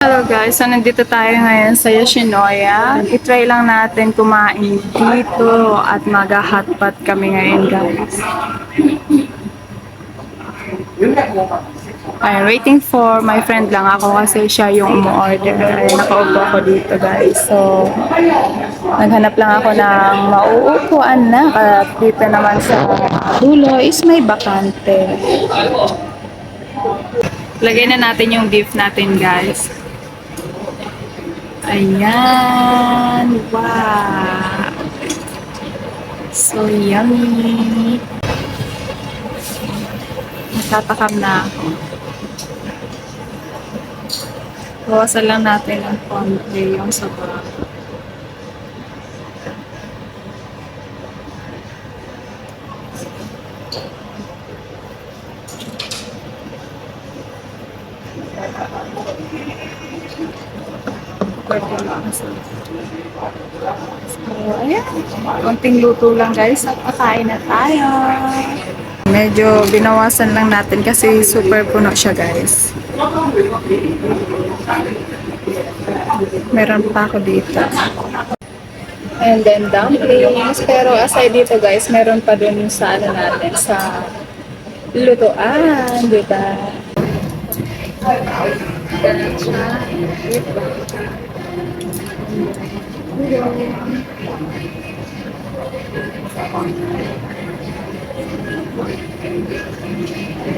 Hello guys, so nandito tayo ngayon sa Yoshinoya. I-try lang natin kumain dito at mag-hotpot kami ngayon guys. I'm waiting for my friend lang ako kasi siya yung umu-order. Ay, nakaupo ako dito guys. So, naghanap lang ako ng mauupuan na at dito naman sa dulo is may bakante. Lagay na natin yung beef natin guys. Ayan! Wow! So yummy! Natatakam na ako. Bawasan lang natin ang konti yung sabaw. Pwede lang sa so, ayan. Konting luto lang guys. At kakain na tayo. Medyo binawasan lang natin kasi super puno siya guys. Meron pa ako dito. And then dumplings. Pero aside dito guys, meron pa dun sa ano natin, sa lutoan. Diba? Ganun siya.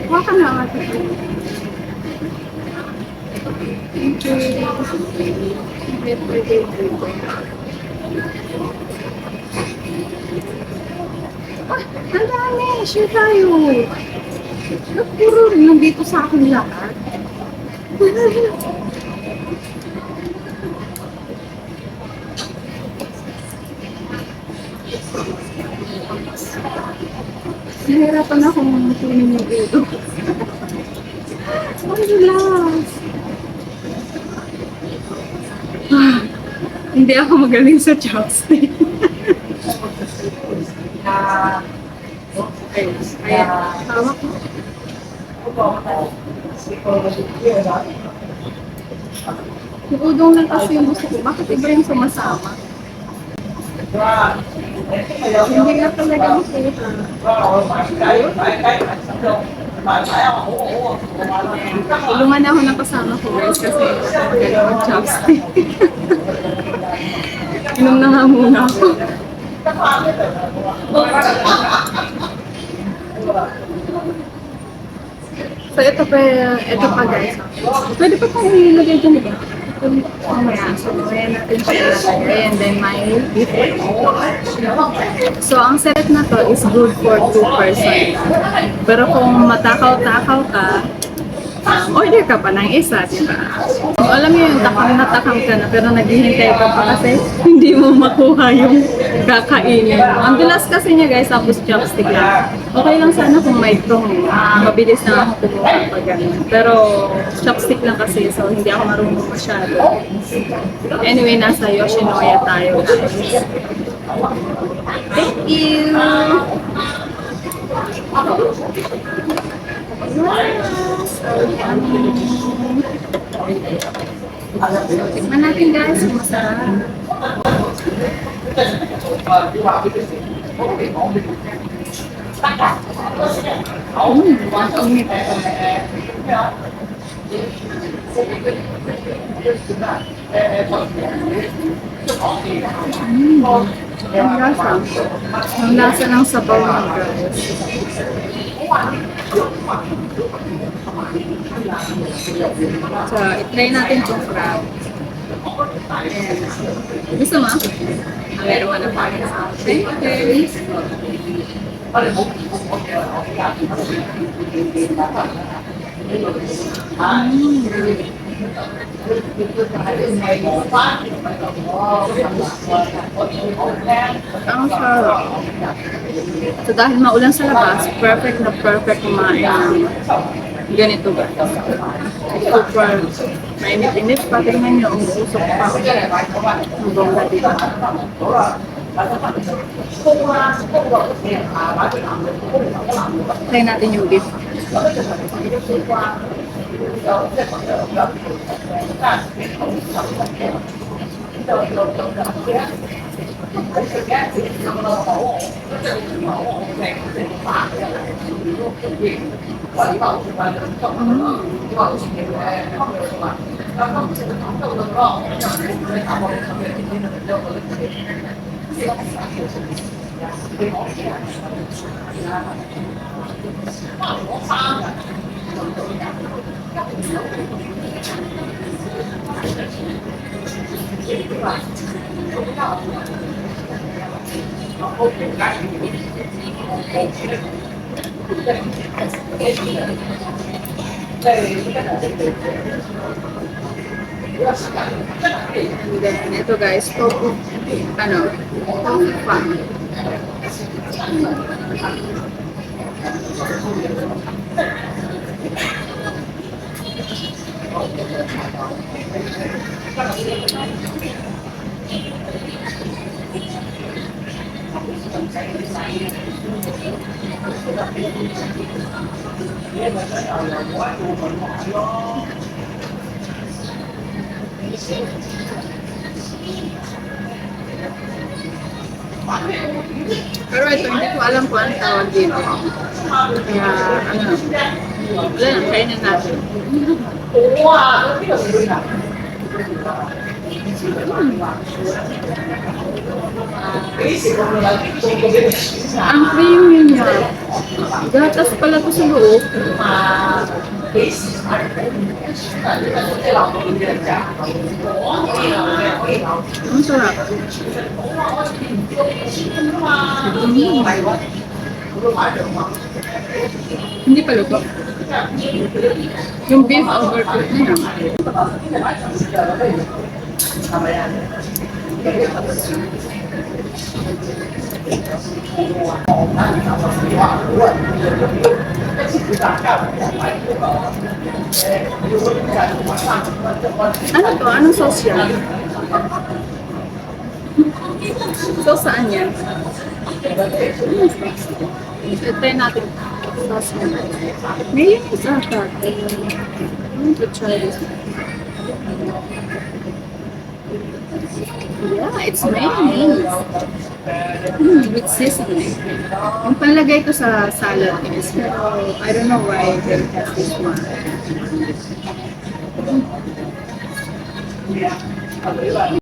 Huwag ka na nga. Thank you. Ang dami! Share tayo! Puro nandito sa akin lahat. Nahirapan akong tunin yung ulo. Ang relax. Hindi ako magaling sa chopstick. Ayan, hawak mo. Yung udong lang kasi yung gusto ko. Bakit iba yung sumasama? Hindi nga talaga makita. Tulungan na ako ng kasama ko guys kasi ako magaling mag-chopstick. Inom na nga muna ako. So ito pa guys. Pwede pa tayo ilagay dyan diba? Mamaya. So ayan natin siya ilagay and then may beef. So ang set na to is good for 2 person. Pero kung matakaw-takaw ka, order ka pa ng isa, diba? Alam mo yung takam na takam ka na pero naghihintay ka pa kasi hindi mo makuha yung kakainin. Ang bilas kasi niya guys, tapos chopstick lang. Okay lang sana kung may tong, mabilis na ako kumuha pag gano'n. Pero chopstick lang kasi so hindi ako marunong masyado. Anyway, nasa Yoshinoya tayo guys. Thank you! Tikman natin guys, masarap. Ang init. Ang lasa. Ang lasa ng sabaw ng guys. So, itry natin itong crab. Gusto mo? Meron ka na pa. Thank you. Ang sarap. So dahil maulan sa labas, perfect na perfect kumain ng ganito guys. Super mainit-init pa. Tingnan nyo, ang usok pa. Ang bongga dito. Try natin yung beef. And then, ito guys, tofu, tofu pa. Pero ito, hindi ko alam kung anong tawag dito. Kaya, wala lang, kainin natin. Ang creamy niya. Gatas pala to sa loob. Ang sarap. Hindi pa luto. Yung beef overcooked na yan. Ano to? Anong sauce yan? Sauce saan yan? Try natin. Sauce yan. Mayonnaise ata. I want to try this. Yeah, it's mayonnaise. With seasoning. Yung panlagay ko sa salad is, pero I don't know why they have this one.